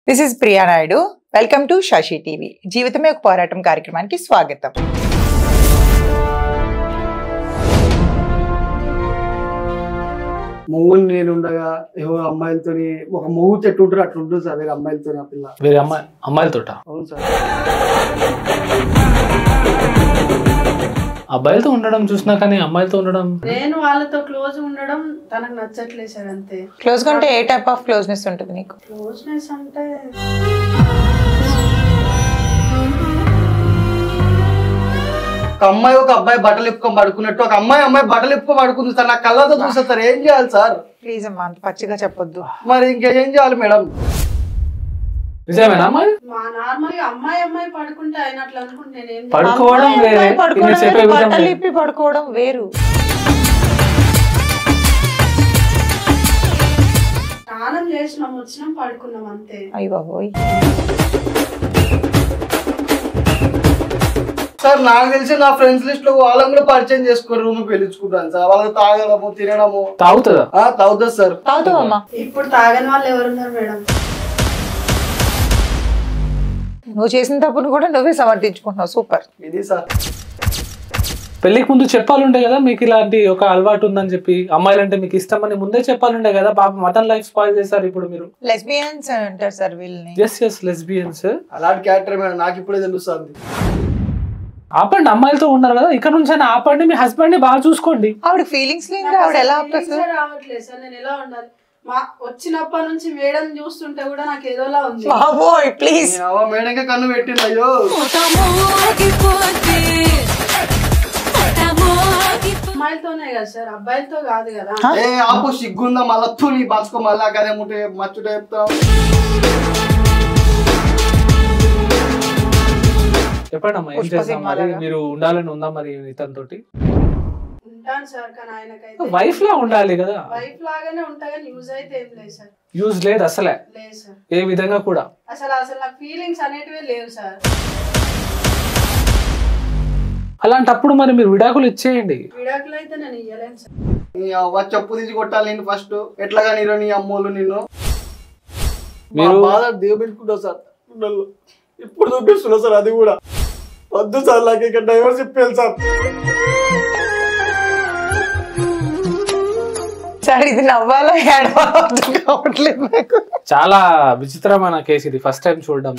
This is Priya Naidu. Welcome to Shashi TV. జీవితమే ఒక పోరాటం కార్యక్రమానికి స్వాగతం. మొగుడు నేను ఉండగా ఏవో అమ్మాయిలతోని ఒక మొగుడు చెట్టు ఉంటారు అట్లా ఉంటుంది సార్ వేరే అమ్మాయిలతో ఆ పిల్ల వేరే అమ్మాయిలతోట. అవును సార్. అబ్బాయిలతో ఉండడం చూసినా కానీ అమ్మాయిలతో ఉండడం నేను వాళ్ళతో క్లోజ్ ఉండడం తనకు నచ్చట్లేదు సార్. అంతే. క్లోజ్ అంటే ఏ టైప్ ఆఫ్ క్లోజ్నెస్ ఉంటుంది నీకు? క్లోజ్నెస్ అంటే ఒక అమ్మాయి ఒక అబ్బాయి బట్టలు ఎప్పుకొని పడుకున్నట్టు ఒక అమ్మాయి బట్టలు ఎప్పుకొని పడుకుంది సార్. నా కళ్ళతో చూసా సార్. ఏం చేయాలి సార్? ప్లీజ్ అమ్మా, అంత పచ్చిగా చెప్పొద్దు. మరి ఇంకేం చేయాలి మేడం? నిజమేనా అమ్మాయి మా నార్మల్ గా అమ్మాయి పడుకుంటే అయినట్లు అనుకుంటే నేను పడుకోవడం వేరే, ఇది చెప్పే విధం బట్టలు వేరే. ఇప్పి పడుకోవడం వేరు. స్నానం చేసినాం వచ్చినాం పడుకున్నాం అంతే. అయ్య బాబోయ్. సార్ నాకు తెలిసి నా ఫ్రెండ్స్ లిస్ట్ లో వాళ్ళని కూడా పరిచయం చేసుకుని రూమ్ పిలుచుకుంటాను సార్. వాళ్ళకి తాగడము తినడము తాగుతుందా? తాగుతుంది సార్. తాగుతావమ్మా? ఇప్పుడు తాగని వాళ్ళు ఎవరున్నారు మేడం? నువ్వు చేసిన తప్పును కూడా నువ్వే సమర్థించుకుంటున్నావు. సూపర్. ఇది సార్. పెళ్లికి ముందు చెప్పాలుండే కదా మీకు ఇలాంటి ఒక అలవాటు ఉందని చెప్పి, అమ్మాయిలంటే మీకు ఇష్టం అని ముందే చెప్పాలుండే కదా. పాప మటన్ లైఫ్ స్పాయిల్ చేశారు ఇప్పుడు మీరు. లెస్బియన్స్ అంటారు సార్ వీళ్ళని. Yes lesbians. అలాంటి క్యారెక్టర్ మేడం నాకు ఇప్పుడే తెలుస్తుంది. ఆపండి, అమ్మాయిలతో ఉన్నారు కదా, ఇక్కడ నుంచి అయినా ఆపండి. మీ హస్బెండ్ ని బాగా చూసుకోండి. ఆవిడ ఫీలింగ్స్ లేదు. ఆవిడ ఎలా ఆపుతుంది? రావట్లేదు సార్. నేను ఎలా ఉండాలి? మా వచ్చినప్పటి నుంచి మేడం చూస్తుంటే కూడా నాకు ఏదోలా ఉంది. బాబోయ్ ప్లీజ్. మేడంగా కన్ను పెట్టింది. అయ్యో అమ్మాయిలతోనే కదా సార్, అబ్బాయిలతో కాదు కదా. ఏ ఆపు, సిగ్గుందా మళ్ళా నీ బతుకో మళ్ళా కదే ముట్టే మచ్చుట చెప్తావు. చెప్పండి అమ్మా, ఏం చేస్తాం మరి? మీరు ఉండాలని ఉందా మరి ఇతనితోటి? ఉంటాను సార్, కానీ ఆయనకైతే వైఫ్ లా ఉండాలి కదా. వైఫ్ లాగానే ఉంటా కానీ యూజ్ అయితే ఏం లేదు సార్. యూజ్ లేదు అసలే, లేదు సార్. ఏ విధంగా కూడా. అసలు నాకు ఫీలింగ్స్ అనేటివే లేవు సార్. అలాంటప్పుడు మరి మీరు విడాకులు ఇచ్చేయండి. విడాకులు అయితే నేను ఇయ్యలేను సార్. నీ అవ్వ చెప్పు తీసి కొట్టాలి నేను ఫస్ట్. ఎట్లాగా నీరు నీ అమ్మోళ్ళు నిన్ను మీరు బాధ దిగ పెట్టుకుంటావు సార్. ఇప్పుడు చూపిస్తున్నా సార్. అది కూడా వద్దు సార్. నాకు ఇక్కడ డైవర్స్ చెప్పాలి సార్. సార్ ఇది నవ్వాలో ఏడవాలో అర్థం కావట్లేదు నాకు. చాలా విచిత్రమైన కేసు ఇది, ఫస్ట్ టైం చూడడం.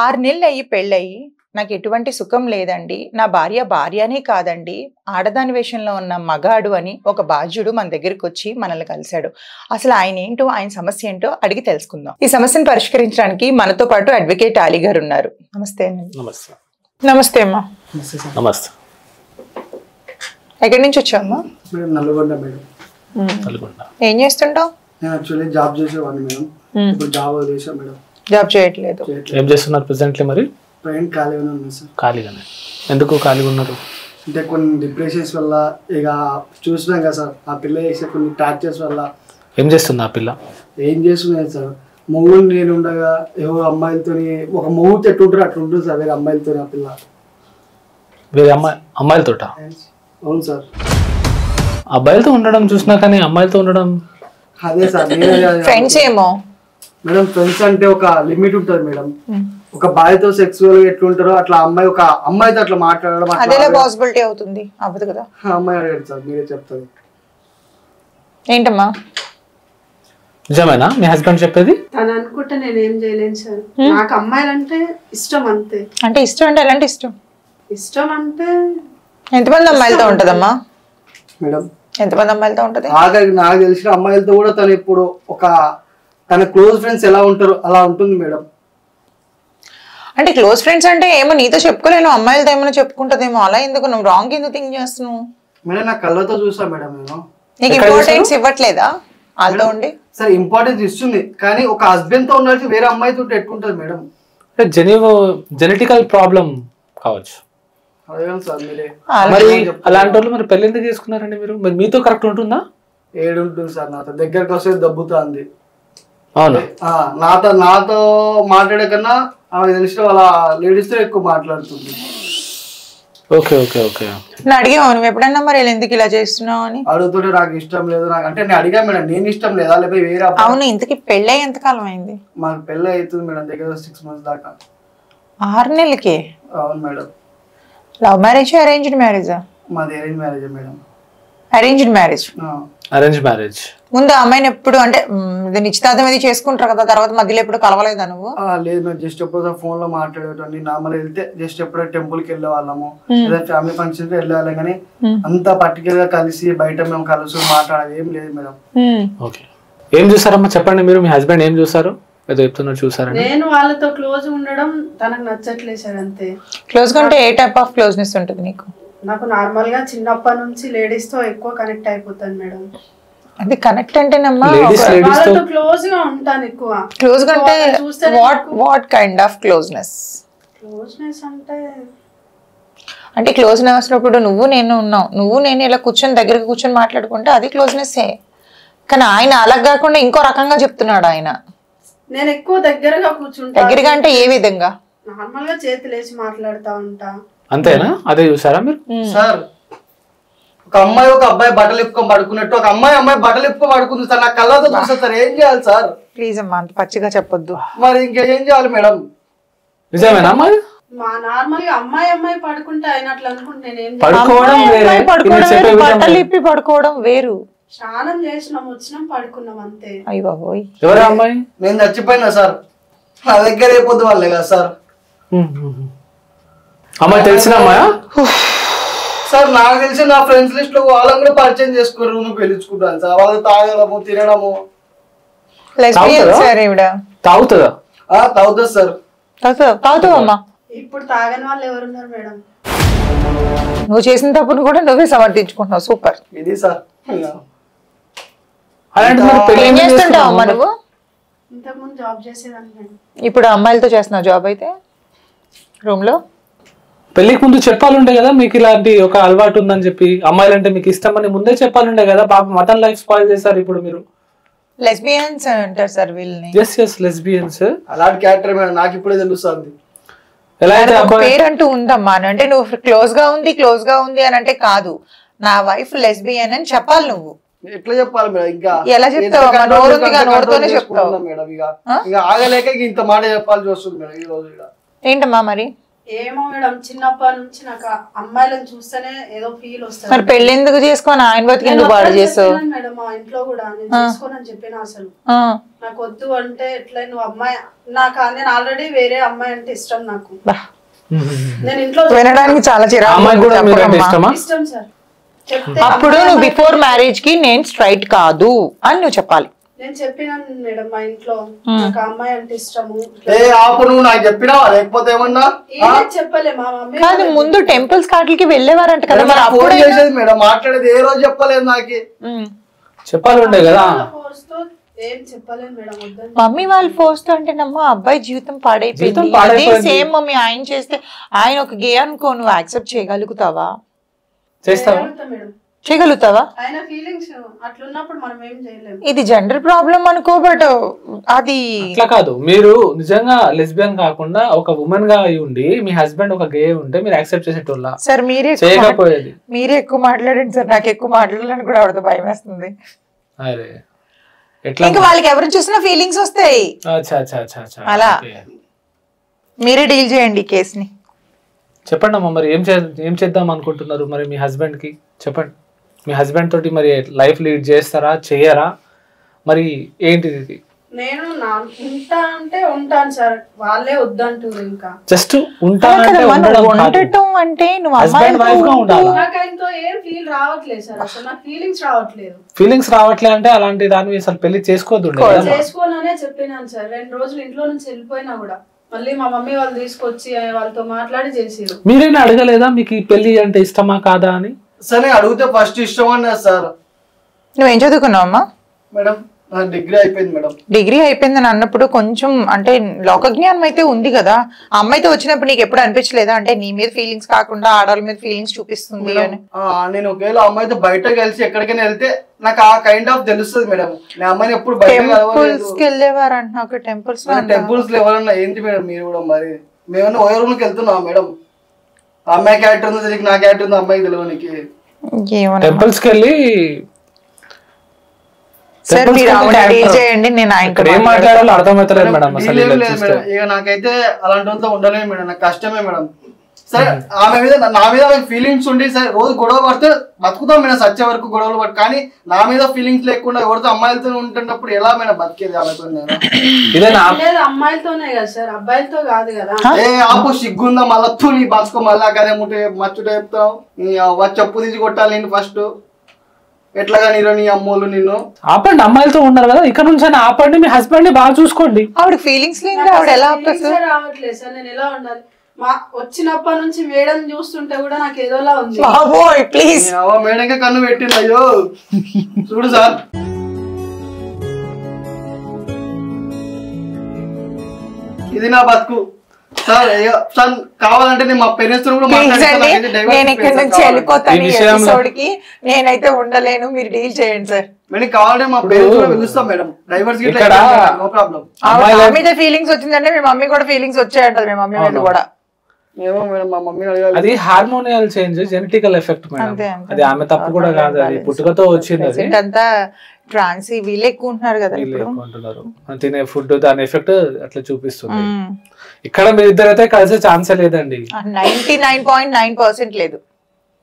6 నెలలు అయ్యి పెళ్ళయి నాకు ఎటువంటి సుఖం లేదండి, నా భార్యనే కాదండి, ఆడదాని వేషంలో ఉన్న మగాడు అని ఒక బాధ్యుడు మన దగ్గరికి వచ్చి మనల్ని కలిశాడు. అసలు ఆయన ఏంటో, ఆయన సమస్య ఏంటో అడిగి తెలుసుకుందాం. ఈ సమస్యను పరిష్కరించడానికి మనతో పాటు అడ్వకేట్ అలీ గారు ఉన్నారు. నమస్తే. నమస్తే. నమస్తే అమ్మా. నమస్తే. ఎక్కడి నుంచి వచ్చావమ్మా? Madam Nalgonda madam. నల్గొండ. ఏం చేస్తుంటావు? నేను యాక్చువల్లీ జాబ్ చేసేవాడిని మేడం. ఇప్పుడు జాబ్ వదిలేసాను మేడం. జాబ్ చేయట్లేదు. ఏం చేస్తున్నారు ప్రెసెంట్లీ మరి? ట్రైన్ ఖాళీగానే ఉంది సార్. ఖాళీగానే. ఎందుకు ఖాళీగా ఉన్నారు? అంటే కొన్ని డిప్రెషన్స్ వల్ల ఇక చూసినాం కదా సార్. ఆ పిల్ల చేసే కొన్ని టార్చర్స్ వల్ల. ఏం చేస్తుంది ఆ పిల్ల? ఏం చేస్తున్నాయి సార్? మొగుడు నేను ఉండగా ఏవో అమ్మాయిలతోని ఒక మొగుడు చెట్టు ఉంటారు అట్లా ఉంటుంది సార్ వేరే అమ్మాయిలతో ఆ పిల్ల. వేరే అమ్మాయిలతోట? అవును సార్. అబ్బాయిలతో ఉండడం చూసినా కానీ అమ్మాయిలతో ఉండడం అదే సార్. ఫ్రెండ్స్ ఏమో మేడం. ఫ్రెండ్స్ అంటే ఒక లిమిట్ ఉంటుంది మేడం. ఒక బాయ్తో సెక్సువల్ గా ఎట్లుంటారో అట్లా అమ్మాయి ఒక అమ్మాయితో అట్లా మాట్లాడడం అదేలా పాసిబిలిటీ అవుతుంది? అవ్వదు కదా. అమ్మాయి అడిగారు సార్, మీరే చెప్తారు. ఏంటమ్మా? నిజమేనా మీ హస్బెండ్ చెప్పేది? తను అనుకుంటే నేను ఏం చేయలేను సార్. నాకు అమ్మాయిలంటే ఇష్టం అంతే. అంటే ఇష్టం అంటే ఎలాంటి ఇష్టం? ఇష్టం అంటే ఎంతమంది అమ్మాయిలతో ఉంటదమ్మా? మేడం ఎంతమంది అమ్మాయిలతో ఉంటది? నాకు తెలిసిన అమ్మాయిలతో కూడా తను ఇప్పుడు తన క్లోజ్ ఫ్రెండ్స్ ఎలా ఉంటారో అలా ఉంటుంది మేడం. అంటే క్లోజ్ ఫ్రెండ్స్ అంటే ఏమో నీతో చెప్పుకోలేను, అమ్మాయిలతో ఏమైనా చెప్పుకుంటదేమో. అలా ఎందుకు? నువ్వు రాంగ్ ఎందుకు థింక్ చేస్తున్నావు? మేడం నా కళ్ళతో చూసా మేడం. నేను నీకు ఇంపార్టెన్స్ ఇవ్వట్లేదా వాళ్ళతో ఉండి? సరే ఇంపార్టెన్స్ ఇస్తుంది, కానీ ఒక హస్బెండ్ తో ఉండాల్సి వేరే అమ్మాయితో ఎట్టుకుంటది మేడం. జెనెటికల్ ప్రాబ్లం కావచ్చు. అదే సార్ మీరే. మరి అలాంటి వాళ్ళు మరి పెళ్లి ఎందుకు చేసుకున్నారండి మీరు? మరి మీతో కరెక్ట్ ఉంటుందా? ఏడుంటుంది సార్. నాతో దగ్గరకు వస్తే దబ్బుతుంది. అవును. నాతో మాట్లాడే కన్నా ఆమె తెలిసిన వాళ్ళ లేడీస్ తో ఎక్కువ మాట్లాడుతుంది. Okay okay okay. నేను అడిగావు నువ్వు ఎప్పుడన్నా మరి వీళ్ళు ఎందుకు ఇలా చేస్తున్నావు అని? అడుగుతుంటే నాకు ఇష్టం లేదు నాకు అంటే నేను అడిగా మేడం నేను ఇష్టం లేదా లేకపోతే వేరే అవును, ఇంతకి పెళ్ళై ఎంతకాలం అయింది? మాకు పెళ్ళి అవుతుంది మేడం దగ్గర 6 months దాకా. 6 నెలలకి? అవును మేడం. లవ్ మ్యారేజ్ అరేంజ్డ్ మ్యారేజా? మాది arrange marriage madam. Arranged marriage. Arrange marriage. ముందు అమ్మాయిని ఎప్పుడు అంటే నిశ్చితార్థం అది చేసుకుంటారు కదా, తర్వాత మధ్యలో ఎప్పుడు కలవలేదా నువ్వు? లేదు మేము జస్ట్ ఎప్పుడు ఫోన్ లో మాట్లాడేటండి నార్మల్ వెళ్తే జస్ట్ ఎప్పుడో టెంపుల్ కి వెళ్ళే వాళ్ళము లేదా ఫ్యామిలీ ఫంక్షన్ కి వెళ్ళే వాళ్ళం కానీ అంత పర్టికులర్ గా కలిసి బయట మేము కలుసు మాట్లాడేది ఏం లేదు మేడం. ఓకే. ఏం చూసారమ్మా చెప్పండి మీరు, మీ హస్బెండ్ ఏం చూసారు? ఏదో చెప్తున్నారు చూసారండి. నేను వాళ్ళతో క్లోజ్ ఉండడం తనకు నచ్చట్లేదు సార్ అంతే. క్లోజ్ గా అంటే ఏ టైప్ ఆఫ్ క్లోజ్నెస్ ఉంటుంది నీకు? నాకు నార్మల్ గా చిన్నప్పటి నుంచి లేడీస్ తో ఎక్కువ కనెక్ట్ అయిపోతాను మేడం. అది కనెక్ట్ అంటేనమ్మా వాళ్ళతో క్లోజ్ గా ఉంటాను ఎక్కువ. క్లోజ్ గా అంటే what kind of closeness? Closeness అంటే క్లోజ్నెస్ అప్పుడు నువ్వు నేను ఉన్నావు, నువ్వు నేను ఇలా కూర్చొని దగ్గరికి కూర్చొని మాట్లాడుకుంటే అది క్లోజ్నెస్సే. కానీ ఆయన అలా కాకుండా ఇంకో రకంగా చెప్తున్నాడు ఆయన. నేను ఎక్కువ దగ్గరగా కూర్చుంటా. దగ్గరగా అంటే ఏ విధంగా? నార్మల్ గా చేతులేసి మాట్లాడుతా ఉంటా. అంతేనా? అదే చూసారా మీరు? సార్ ఒక అమ్మాయి ఒక అబ్బాయి బట్టలు ఇప్పుకొని పడుకున్నట్టు ఒక అమ్మాయి బట్టలు ఇప్పుకొని పడుకుంది సార్. నా కళ్ళతో చూస్తా సార్. ఏం చేయాలి సార్? ప్లీజ్ అమ్మా అంత పచ్చిగా చెప్పొద్దు. మరి ఇంకేం చేయాలి మేడం? నిజమేనా అమ్మాయి? మా నార్మల్ గా అమ్మాయి పడుకుంటే అయినట్లు అనుకుంటే నేను పడుకోవడం వేరే, బట్టలు ఇప్పి పడుకోవడం వేరు. స్నానం చేసినాం వచ్చినాం పడుకున్నాం అంతే. అయ్య బాబోయ్. ఎవరా అమ్మాయి? నేను చచ్చిపోయినా సార్. నా దగ్గర అయిపోద్దు వాళ్ళే కదా సార్. అమ్మాయి తెలిసిన అమ్మాయా? సార్ నాకు తెలిసి నా ఫ్రెండ్స్ లిస్ట్ లో వాళ్ళని కూడా పరిచయం చేసుకుని రూమ్ పిలుచుకుంటాను సార్. వాళ్ళు తాగడము తినడము. తాగుతుందా? తాగుతుంది సార్. తాగుతావమ్మా? ఇప్పుడు తాగని వాళ్ళు ఎవరున్నారు మేడం? నువ్వు చేసిన తప్పును కూడా నువ్వే సమర్థించుకుంటున్నావు. సూపర్. ఇది సార్. ఏం చేస్తుంటావమ్మా నువ్వు? ఇంతకుముందు జాబ్ చేసేదాన్ని మేడం. ఇప్పుడు అమ్మాయిలతో చేస్తున్నావు జాబ్ అయితే రూమ్ లో? పెళ్లికి ముందు చెప్పాలుండే కదా మీకు ఇలాంటి ఒక అలవాటు ఉందని చెప్పి, అమ్మాయిలంటే మీకు ఇష్టం అని ముందే చెప్పాలుండే కదా. పాప మటన్ లైఫ్ స్పాయిల్ చేశారు ఇప్పుడు మీరు. లెస్బియన్స్ అంటారు సార్ వీళ్ళని. Yes lesbians. అలాంటి క్యారెక్టర్ మేడం నాకు ఇప్పుడే తెలుస్తుంది. ఎలా అయితే పేరు అంటూ ఉందమ్మా అంటే నువ్వు క్లోజ్ గా ఉంది అని అంటే కాదు, నా వైఫ్ లెస్బియన్ అని చెప్పాలి. నువ్వు ఎట్లా చెప్పాలి మేడం? ఇంకా ఎలా చెప్తావు? నోరుతోనే చెప్తావు మేడం. ఇక ఆగలేక ఇంత మాట చెప్పాల్సి వస్తుంది మేడం ఈ రోజు. ఏంటమ్మా మరి? ఏమో మేడం చిన్నప్పటి నుంచి నాకు అమ్మాయిలను చూస్తేనే ఏదో ఫీల్ వస్తుంది. మరి పెళ్లి ఎందుకు చేసుకొని ఆయన బతికి ఎందుకు పాడు చేస్తావు మేడం? మా ఇంట్లో కూడా నేను చేసుకోనని చెప్పిన అసలు నాకు వద్దు అంటే ఎట్లా నువ్వు అమ్మాయి నేను ఆల్రెడీ వేరే అమ్మాయి అంటే ఇష్టం నాకు. నేను ఇంట్లో వినడానికి చాలా చిరాకు. ఇష్టం సార్. అప్పుడు నువ్వు బిఫోర్ మ్యారేజ్ కి నేను స్ట్రైట్ కాదు అని నువ్వు చెప్పాలి. నేను చెప్పినాను మేడం మా ఇంట్లో నాకు అమ్మాయి అంటే ఇష్టము. నువ్వు నాకు చెప్పినావా లేకపోతే ఏమన్నా? చెప్పలే మా మమ్మీ. కాదు ముందు టెంపుల్స్ కాటికి వెళ్ళేవారంట కదా, మరి అప్పుడు చేసేది మేడం మాట్లాడేది ఏ రోజు చెప్పలేదు నాకు. చెప్పాలండే కదా. ఏం చెప్పలేదు మేడం వద్దని. మమ్మీ వాళ్ళు ఫోర్స్ తో అంటే నమ్మ అబ్బాయి జీవితం పాడైపోయింది. సేమ్ మమ్మీ ఆయన చేస్తే ఆయన ఒక గే అనుకో, నువ్వు యాక్సెప్ట్ చేయగలుగుతావా? చేయగలుగుతావా? ఆయన ఫీలింగ్స్ అట్లున్నప్పుడు మనం ఏం చేయలేము. ఇది జెండర్ ప్రాబ్లం అనుకో, బట్ అది అట్లా కాదు. మీరు నిజంగా లెస్బియన్ కాకుండా ఒక ఉమెన్ గా అయి ఉండి మీ హస్బెండ్ ఒక గే ఉంటే మీరు యాక్సెప్ట్ చేసేటోళ్ళ? సార్ మీరే చేయకపోయేది. మీరే ఎక్కువ మాట్లాడండి సార్, నాకు ఎక్కువ మాట్లాడాలని కూడా ఆవిడతో భయం వేస్తుంది. అరే ఎట్లా? ఇంకా వాళ్ళకి ఎవరు చూసినా ఫీలింగ్స్ వస్తాయి. అలా మీరే డీల్ చేయండి ఈ కేసుని. చెప్పండి అమ్మా మరి ఏం చేద్దాం అనుకుంటున్నారు మరి మీ హస్బెండ్ కి? చెప్పండి. మీ హస్బెండ్ తోటి మరి లైఫ్ లీడ్ చేస్తారా చేయరా మరి ఏంటిది ఇది? నేను ఉంటా అంటే ఉంటాను సార్, వాళ్ళే వద్దంటారు. ఇంకా జస్ట్ ఉంటానంటే ఉండటం అంటే నువ్వు హస్బెండ్ వైఫ్ గా ఉండాలి. నాకు ఆయనతో ఏం ఫీల్ రావట్లేదు సార్, అసలు నాకు ఫీలింగ్స్ రావట్లేదు అంటే అలాంటి దాన్ని అసలు పెళ్లి చేసుకోవద్దు. చేసుకోననే చెప్పినాను సార్. 2 రోజులు ఇంట్లో నుంచి వెళ్ళిపోయినా కూడా మళ్ళీ మా మమ్మీ వాళ్ళు తీసుకొచ్చి వాళ్ళతో మాట్లాడి చేసారు. మీరేనా అడగలేదా మీకు ఈ పెళ్లి అంటే ఇష్టమా కాదా అని? సరే అడిగితే ఫస్ట్ ఇష్టం అన్నా సార్. నువ్వేం చదువుకున్నావమ్మా? మేడం డిగ్రీ అయిపోయింది మేడం. డిగ్రీ అయిపోయిందని అన్నప్పుడు కొంచెం అంటే లోకజ్ఞానం అయితే ఉంది కదా. ఆ అమ్మాయితో వచ్చినప్పుడు నీకు ఎప్పుడు అనిపించలేదా అంటే నీ మీద ఫీలింగ్స్ కాకుండా ఆడవాళ్ళ మీద ఫీలింగ్స్ చూపిస్తుంది అని? నేను ఒకవేళ అమ్మాయితో బయట కలిసి ఎక్కడికైనా వెళ్తే నాకు ఆ కైండ్ ఆఫ్ తెలుస్తుంది మేడం. నేను అమ్మాయిని ఎప్పుడు టెంపుల్స్ కి వెళ్ళేవారు అంటున్నా. టెంపుల్స్ టెంపుల్స్ లో ఎవరన్నా ఏంటి మేడం మీరు కూడా మరి మేమన్నా ఓయే రూమ్కి వెళ్తున్నావా మేడం? అమ్మాయి క్యారెక్టర్ ఉందో తెలియక నా క్యారెక్టర్ ఉందో అమ్మాయికి తెలియదు నీకు. టెంపుల్స్ కి వెళ్ళి సార్ మీరు డీల్ చేయండి, నేను ఆయనతో ఏం మాట్లాడాలో అర్థమవుతలేదు మేడం అసలు. లేదు మేడం, ఇక నాకైతే అలాంటి వాళ్ళతో ఉండలేము మేడం, నాకు కష్టమే మేడం. సరే ఆమె మీద నా మీద ఫీలింగ్స్ ఉండి సరే రోజు గొడవ పడితే బతుకుతాం మేడం, సచ్చే వరకు గొడవలు పడి, కానీ నా మీద ఫీలింగ్స్ లేకుండా ఎవరితో అమ్మాయిలతో ఉంటున్నప్పుడు ఎలా మేడం బతికేది ఆమెతో? అమ్మాయిలతోనే కదా సార్, అబ్బాయిలతో కాదు కదా. ఏ ఆపు సిగ్గుందా మళ్ళా నీ బతుకో మళ్ళా కదే ముట్టే మచ్చుట చెప్తావు, చెప్పు తీసి కొట్టాలి ఫస్ట్ ఎట్లాగా నీరు నీ అమ్మోళ్ళు నిన్ను. ఆపండి, అమ్మాయిలతో ఉన్నారు కదా ఇక్కడ నుంచి ఆపండి, మీ హస్బెండ్ ని బాగా చూసుకోండి. ఆవిడ ఫీలింగ్స్ లేదు, ఆవిడ ఎలా రావట్లేదు సార్, నేను ఎలా ఉండాలి? మా వచ్చినప్పటి నుంచి మేడం చూస్తుంటే కూడా నాకు ఏదోలా ఉంది. ప్లీజ్ మేడంగా కన్ను పెట్టింది, అయ్యో చూడు సార్. ఇది నా బతుకు సార్. సార్ కావాలంటే నేను మా పేరెంట్స్ కూడా నేను ఇక్కడ నుంచి వెళ్ళిపోతాను, ఎపిసోడ్కి నేనైతే ఉండలేను, మీరు డీల్ చేయండి సార్. మేడం కావాలంటే మా పేరెంట్స్ కూడా పిలుస్తాం మేడం, డైవర్స్ నో ప్రాబ్లం. మా మీద ఫీలింగ్స్ వచ్చిందంటే మీ మమ్మీ కూడా ఫీలింగ్స్ వచ్చాయంటది, మీ మమ్మీ మీద కూడా. ఏమో మేడం మా మమ్మీ అది హార్మోనియల్ చేంజ్, జెనెటికల్ ఎఫెక్ట్ మేడం, అది ఆమె తప్పు కూడా కాదు, అది పుట్టుకతో వచ్చింది. అంతా ట్రాన్స్ వీళ్ళు ఎక్కువ ఉంటున్నారు కదా తినే ఫుడ్, దాని ఎఫెక్ట్ అట్లా చూపిస్తుంది. ఇక్కడ మీరు ఇద్దరైతే కలిసే ఛాన్సే లేదండి, 99.9% లేదు.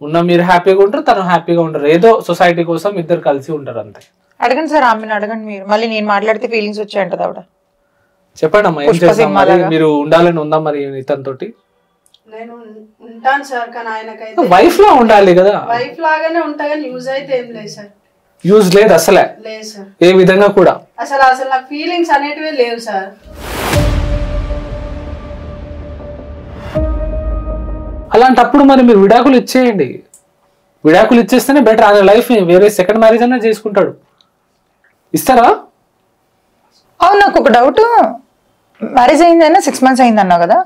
ఉన్న మీరు హ్యాపీగా ఉంటారు, తను హ్యాపీగా ఉంటారు, ఏదో సొసైటీ కోసం ఇద్దరు కలిసి ఉంటారు అంతే. అడగండి సార్ ఆమెను, అడగండి మీరు. మళ్ళీ నేను మాట్లాడితే ఫీలింగ్స్ వచ్చాయంటది ఆవిడ. చెప్పండి అమ్మా, ఏం చేస్తాం మరి? మీరు ఉండాలని ఉందా మరి ఇతనితోటి? నేను ఉంటాను సార్, కానీ ఆయనకైతే వైఫ్ లా ఉండాలి కదా. వైఫ్ లాగానే ఉంటా కానీ యూజ్ అయితే ఏం లేదు సార్. యూజ్ లేదు అసలే? లేదు సార్, ఏ విధంగా కూడా అసలు నాకు ఫీలింగ్స్ అనేటివే లేవు సార్. అలాంటప్పుడు మరి మీరు విడాకులు ఇచ్చేయండి, విడాకులు ఇచ్చేస్తేనే బెటర్. ఆయన లైఫ్ వేరే సెకండ్ మ్యారేజ్ అన్నా చేసుకుంటాడు. ఇస్తారా? అవును, నాకు ఒక డౌట్. మ్యారేజ్ అయిందన్నా 6 months అయిందన్నా కదా,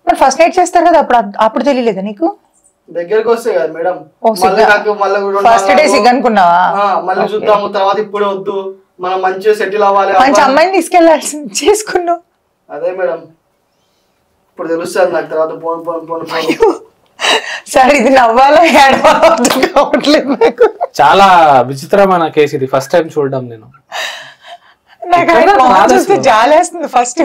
మరి ఫస్ట్ నైట్ చేస్తారు కదా, అప్పుడు తెలియలేదా నీకు? దగ్గరకు వస్తే కదా మేడం, ఫస్ట్ డే సిగ్ అనుకున్నావా? మళ్ళీ చూద్దాము తర్వాత, ఇప్పుడు వద్దు, మనం మంచిగా సెటిల్ అవ్వాలి, మంచి అమ్మాయిని తీసుకెళ్లాల్సి చేసుకున్నావు. అదే మేడం ఇప్పుడు తెలుస్తుంది నాకు, తర్వాత పోను. సార్ ఇది నవ్వాలా ఏడవట్లేదు నాకు. చాలా విచిత్రమైన కేసు ఇది, ఫస్ట్ టైం చూడడం నేను. నాకు చూస్తే జాలేస్తుంది ఫస్ట్.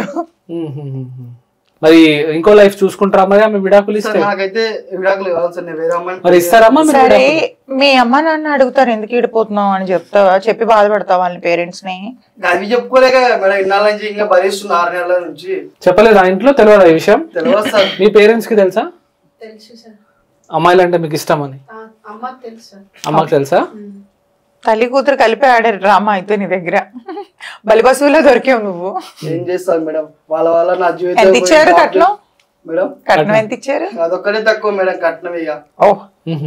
మరి ఇంకో లైఫ్ చూసుకుంటారా మరి ఆమె విడాకులు ఇస్తే? నాకైతే విడాకులు కావాలి సార్, నేను వేరే అమ్మాయిని. మరి ఇస్తారమ్మా? సరే మీ అమ్మ నాన్న అడుగుతారు ఎందుకు ఈడిపోతున్నావు అని చెప్తావా, చెప్పి బాధపడతావు వాళ్ళని పేరెంట్స్ ని? అవి చెప్పుకోలేక మేడం, ఇన్నాళ్ళ నుంచి ఇంకా భరిస్తుంది 6 నెలల నుంచి. చెప్పలేదు ఆ ఇంట్లో? తెలియదు ఈ విషయం? తెలియదు సార్. మీ పేరెంట్స్ కి తెలుసా తెలుసు సార్, అమ్మాయిలు అంటే మీకు ఇష్టం అని? అమ్మకి తెలుసు. అమ్మకి తెలుసా? తల్లి కూతురు కలిపి ఆడారు డ్రామా అయితే నీ దగ్గర. బలిపశువులో దొరికావు నువ్వు. ఏం చేస్తాను మేడం, వాళ్ళ నా జీవితం. ఎంత ఇచ్చారు కట్నం? మేడం కట్నం ఎంత ఇచ్చారు? అదొక్కడే తక్కువ మేడం కట్నం. ఇక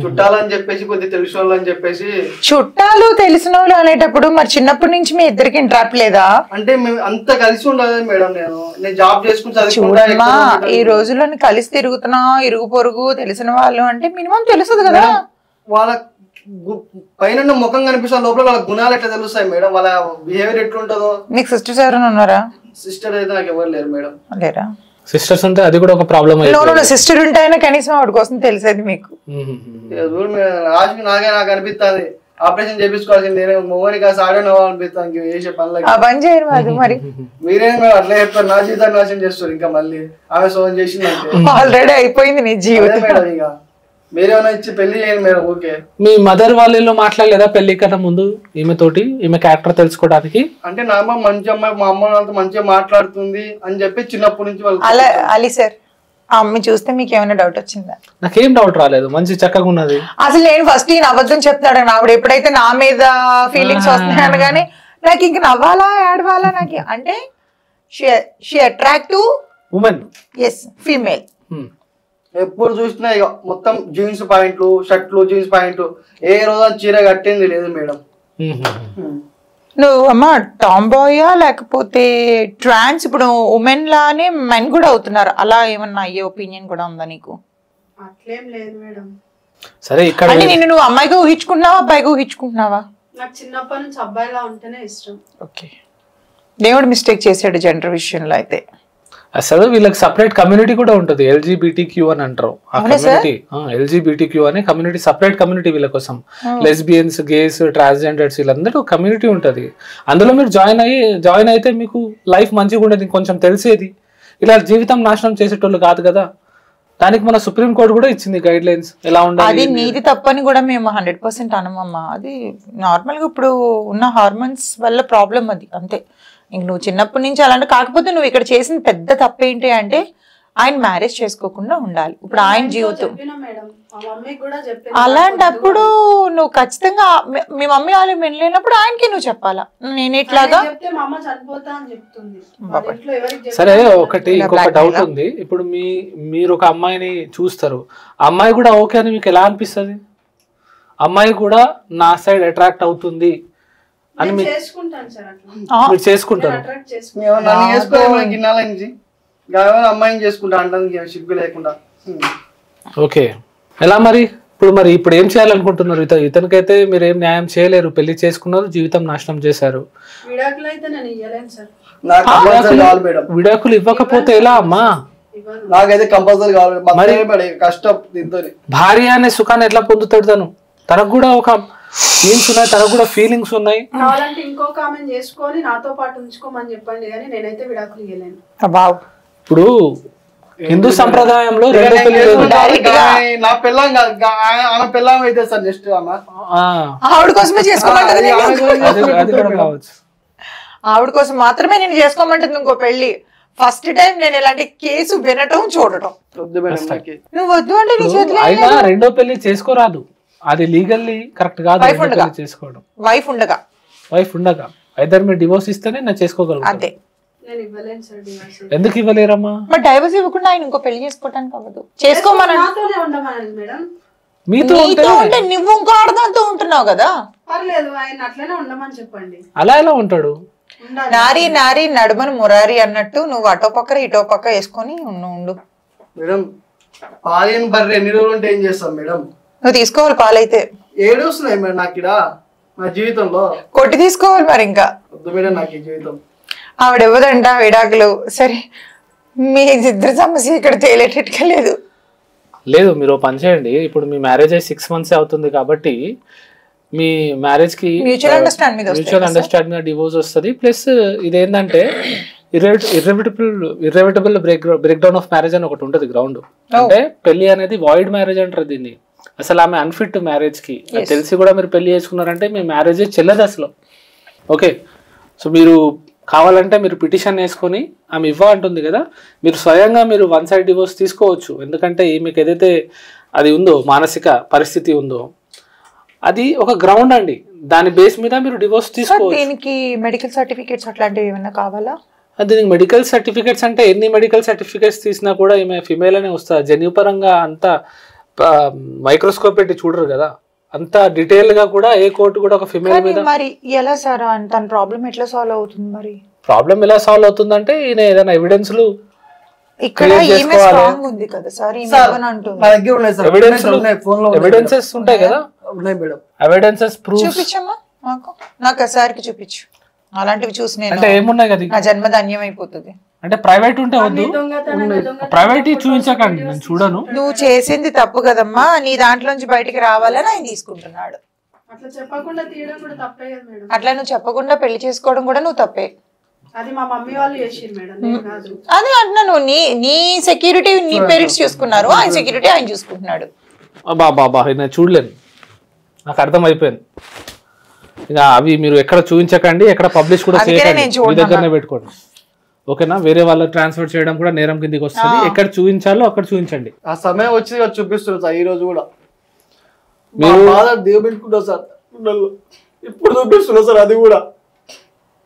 చుట్టాలని చెప్పేసి, కొద్ది తెలిసిన వాళ్ళు అని చెప్పేసి. చుట్టాలు తెలిసిన వాళ్ళు అనేటప్పుడు మరి చిన్నప్పటి నుంచి మీ ఇద్దరికి ఇంట్రాప్ లేదా? అంటే మేము అంత కలిసి ఉండదు మేడం, నేను జాబ్ చేసుకుని చదువుకుంటా. ఈ రోజుల్లో కలిసి తిరుగుతున్నా, ఇరుగు పొరుగు తెలిసిన వాళ్ళు అంటే మినిమం తెలుస్తుంది కదా. వాళ్ళ పైన ముఖం కనిపిస్తుంది, లోపల వాళ్ళ గుణాలు ఎట్లా తెలుస్తాయి మేడం, వాళ్ళ బిహేవియర్ ఎట్లుంటుందో. నీకు సిస్టర్స్ ఎవరైనా ఉన్నారా? సిస్టర్ అయితే నాకు ఎవరు లేరు మేడం. లేరా? సిస్టర్స్ ఉంటే అది కూడా ఒక ప్రాబ్లం. సిస్టర్ ఉంటే అయినా కనీసం ఆవిడ కోసం తెలిసేది మీకు. నాకు అనిపిస్తుంది ఆపరేషన్ చేయించుకోవాల్సింది, నేను మొగని కాస్త ఆడేనో అనిపిస్తాను చేసే పనులకి. ఆ పని చేయరు అది. మరి మీరేం అట్లా చెప్తారు, నా జీవితాన్ని నాశనం చేస్తారు. ఇంకా మళ్ళీ ఆమె సోన్ చేసిందంటే ఆల్రెడీ అయిపోయింది నీ జీవితం మేడం. ఇక మీరేమైనా ఇచ్చి పెళ్లి చేయండి మేడం. ఓకే. మీ మదర్ వాళ్ళు మాట్లాడలేదా పెళ్లి కన్నా ముందు ఈమె తోటి, ఈమె క్యారెక్టర్ తెలుసుకోవడానికి? అంటే నా అమ్మ మంచి అమ్మాయి, మా అమ్మ వాళ్ళతో మంచిగా మాట్లాడుతుంది అని చెప్పి చిన్నప్పటి నుంచి వాళ్ళు. అలా అలీ సార్ ఆ అమ్మాయి చూస్తే మీకు ఏమైనా డౌట్ వచ్చిందా? నాకేం డౌట్ రాలేదు, మంచి చక్కగా ఉన్నది. అసలు నేను ఫస్ట్ ఈయన అబద్ధం చెప్తాడు, ఆవిడ ఎప్పుడైతే నా మీద ఫీలింగ్స్ వస్తున్నాయని కానీ నాకు ఇంక నవ్వాలా ఏడవాలా నాకు అంటే she attractive women. Yes, female. ఎప్పుడు చూసినా ఇక మొత్తం జీన్స్ పాయింట్లు, షర్ట్లు, జీన్స్ పాయింట్లు, ఏ రోజు చీర కట్టింది లేదు మేడం. నువ్వు అమ్మ టామ్ బాయా లేకపోతే ట్రాన్స్? ఇప్పుడు ఉమెన్ లానే మెన్ కూడా అవుతున్నారు, అలా ఏమన్నా అయ్యే ఒపీనియన్ కూడా ఉందా నీకు? అట్లేం లేదు మేడం. సరే ఇక్కడ అంటే నిన్ను నువ్వు అమ్మాయిగా ఊహించుకుంటున్నావా అబ్బాయిగా ఊహించుకుంటున్నావా? నాకు చిన్నప్పటి నుంచి అబ్బాయిలా ఉంటేనే ఇష్టం. ఓకే, దేవుడు మిస్టేక్ చేశాడు జెండర్ విషయంలో అయితే. అసలు వీళ్ళకి సపరేట్ కమ్యూనిటీ కూడా ఉంటుంది, LGBTQ అని అంటారు. ఆ కమ్యూనిటీ LGBTQ అనే కమ్యూనిటీ, సపరేట్ కమ్యూనిటీ వీళ్ళ కోసం. లెస్బియన్స్, గేస్, ట్రాన్స్జెండర్స్ వీళ్ళందరూ కమ్యూనిటీ ఉంటుంది. అందులో మీరు జాయిన్ అయితే మీకు లైఫ్ మంచిగా ఉండేది, కొంచెం తెలిసేది. ఇలా జీవితం నాశనం చేసేటోళ్ళు కాదు కదా. దానికి మన సుప్రీం కోర్టు కూడా ఇచ్చింది గైడ్ లైన్స్ ఎలా ఉండాలి. అది నీది తప్పని కూడా మేము 100% అనమమ్మా. అది నార్మల్ గా ఇప్పుడు ఉన్న హార్మోన్స్ వల్ల ప్రాబ్లం అది, అంతే. ఇంక నువ్వు చిన్నప్పటి నుంచి అలాంటి, కాకపోతే నువ్వు ఇక్కడ చేసిన పెద్ద తప్పు ఏంటి అంటే ఆయన మ్యారేజ్ చేసుకోకుండా ఉండాలి. ఇప్పుడు ఆయన జీవితం అలాంటప్పుడు నువ్వు ఖచ్చితంగా మీ మమ్మీ వాళ్ళు వెళ్ళినప్పుడు ఆయనకి నువ్వు చెప్పాలా, నేను ఇట్లాగా. సరే, ఇంకొక డౌట్ ఉంది. ఇప్పుడు మీరు ఒక అమ్మాయిని చూస్తారు, అమ్మాయి కూడా ఓకే అని మీకు ఎలా అనిపిస్తుంది? అమ్మాయి కూడా నా సైడ్ అట్రాక్ట్ అవుతుంది అని మీరు చేసుకుంటారు? అమ్మాయిని చేసుకుంటా అంటే సిగ్గు లేకుండా. ఓకే, ఎలా మరి? ఇప్పుడు ఏం చేయాలనుకుంటున్నారు? ఇతనికైతే మీరు ఏం న్యాయం చేయలేరు, పెళ్లి చేసుకున్నారు, జీవితం నాశనం చేశారు. విడాకులు ఇవ్వకపోతే ఎలా అమ్మా? నాకైతే కంపల్సరీ కావాలి. మరి కష్టం, భార్య అనే సుఖాన్ని ఎట్లా పొందుతాడు తను? తనకు కూడా ఒక ఫీలింగ్స్ ఉన్నాయి, తనకు కూడా ఫీలింగ్స్ ఉన్నాయి. కావాలంటే ఇంకొక ఆమె చేసుకొని నాతో పాటు ఉంచుకోమని చెప్పండి, కానీ నేనైతే విడాకులు ఇవ్వలేను. ఇప్పుడు హిందూ సంప్రదాయంలో రెండో పెళ్లి నా పిల్లం ఆమె పిల్లం అయితే సార్ నెక్స్ట్ ఆవిడ కోసమే చేసుకోమంటుంది, అది కూడా కావచ్చు. ఆవిడ కోసం మాత్రమే నేను చేసుకోమంటుంది ఇంకో పెళ్లి. ఫస్ట్ టైం నేను ఇలాంటి కేసు వినటం చూడటం. నువ్వు వద్దు అంటే నీ చేతిలో అయినా రెండో పెళ్లి చేసుకోరాదు, అది లీగల్లీ కరెక్ట్ కాదు. చేసుకోవడం వైఫ్ ఉండగా ఐదర్ మీరు డివోర్స్ ఇస్తేనే నేను చేసుకోగలను. అదే ఎందుకు ఇవ్వలేరమ్మా? మరి డైవర్స్ ఇవ్వకుండా ఆయన ఇంకో పెళ్లి చేసుకోవడానికి అవ్వదు. చేసుకోమని మీతో ఉంటే నువ్వు ఇంకో ఆడదాంతో ఉంటున్నావు కదా. పర్లేదు, ఆయన అట్లనే ఉండమని చెప్పండి. అలా ఎలా ఉంటాడు? నారీ నారీ నడుమను మురారి అన్నట్టు నువ్వు అటో పక్క ఇటో పక్క వేసుకొని ఉండు. మేడం పాలేని బర్రె ఎన్ని రోజులు ఉంటే ఏం చేస్తాం మేడం? నువ్వు తీసుకోవాలి పాలైతే. ఏడుస్తున్నాయి మేడం నాకు ఇక్కడ నా జీవితంలో. కొట్టి తీసుకోవాలి మరి. ఇంకా వద్దు మేడం నాకు ఈ జీవితం. ఆవిడ ఇవ్వదంట విడాకులు. సరే, మీ ఇద్దరు సమస్య ఇక్కడ తేలేటట్టుగా లేదు. మీరు పని చేయండి. ఇప్పుడు మీ మ్యారేజ్ అయ్యి 6 months అవుతుంది కాబట్టి మీ మ్యారేజ్ కి మ్యూచువల్ అండర్స్టాండింగ్ డివోర్స్ వస్తుంది. ప్లస్ ఇదేంటంటే ఇర్రెవిటబుల్ బ్రేక్ డౌన్ ఆఫ్ మ్యారేజ్ అని ఒకటి ఉంటుంది గ్రౌండ్. అంటే పెళ్లి అనేది వాయిడ్ మ్యారేజ్ అంటారు దీన్ని. అసలు ఆమె అన్ఫిట్ మ్యారేజ్ కి తెలిసి కూడా మీరు పెళ్లి చేసుకున్నారంటే మీ మ్యారేజ్ చెల్లదు అసలు. ఓకే, సో మీరు కావాలంటే మీరు పిటిషన్ వేసుకొని ఆమె అంటుంది కదా, మీరు స్వయంగా మీరు 1 side డివోర్స్ తీసుకోవచ్చు. ఎందుకంటే మీకు ఏదైతే అది ఉందో మానసిక పరిస్థితి ఉందో అది ఒక గ్రౌండ్ అండి, దాని బేస్ మీద మీరు డివోర్స్ తీసుకోవచ్చు. దీనికి మెడికల్ సర్టిఫికేట్స్ అట్లాంటివి ఏమైనా కావాలా? దీనికి మెడికల్ సర్టిఫికేట్స్ అంటే ఎన్ని మెడికల్ సర్టిఫికేట్స్ తీసినా కూడా ఈమె ఫిమేల్ అనే వస్తుంది. జన్యుపరంగా అంతా మైక్రోస్కోప్ పెట్టి చూడరు కదా, అంత డీటెయిల్ గా కూడా ఏ కోర్టు కూడా ఒక ఫిమేల్ మీద. మరి ఎలా సార్ తన ప్రాబ్లం ఎట్లా సాల్వ్ అవుతుంది? మరి ప్రాబ్లం ఎలా సాల్వ్ అవుతుందంటే ఈయన ఏదైనా ఎవిడెన్స్లు ఇక్కడ ఉంది కదా సార్, ఎవిడెన్సెస్ ఉంటాయి కదా, ఎవిడెన్సెస్ ప్రూఫ్ చూపించమ్మా నాకు సార్కి చూపించు. అలాంటివి చూసి అంటే ఏమున్నాయి కదా, నా జన్మ ధన్యం అయిపోతుంది. అంటే ప్రైవేట్ ఉంటే వద్దు, ప్రైవేట్ చూపించకండి, నేను చూడను. నువ్వు చేసింది తప్పు కదమ్మా, నీ దాంట్లోంచి బయటికి రావాలని ఆయన తీసుకుంటున్నాడు. అట్లా నువ్వు చెప్పకుండా పెళ్లి చేసుకోవడం కూడా నువ్వు తప్పే. అది మా మమ్మీ వాళ్ళు చేసిరు మేడం, నేను కాదు. అదే అంటున్నాను, నీ సెక్యూరిటీ నీ పేరెంట్స్ చూసుకున్నారు, ఆయన సెక్యూరిటీ ఆయన చూసుకుంటున్నాడు. బాబా నేను చూడలేను, నాకు అర్థమైపోయింది. ఇక అవి మీరు ఎక్కడ చూపించకండి, ఎక్కడ పబ్లిష్ కూడా చేయకండి, మీ దగ్గరనే పెట్టుకోండి. ఓకేనా? వేరే వాళ్ళ ట్రాన్స్ఫర్ చేయడం కూడా నేరం కిందకి వస్తుంది. ఎక్కడ చూపించాలో అక్కడ చూపించండి. ఆ సమయం వచ్చి చూపిస్తున్నారు సార్. ఈ రోజు కూడా మీరు దేవు పెట్టుకుంటారు సార్, ఇప్పుడు చూపిస్తున్నారు సార్. అది కూడా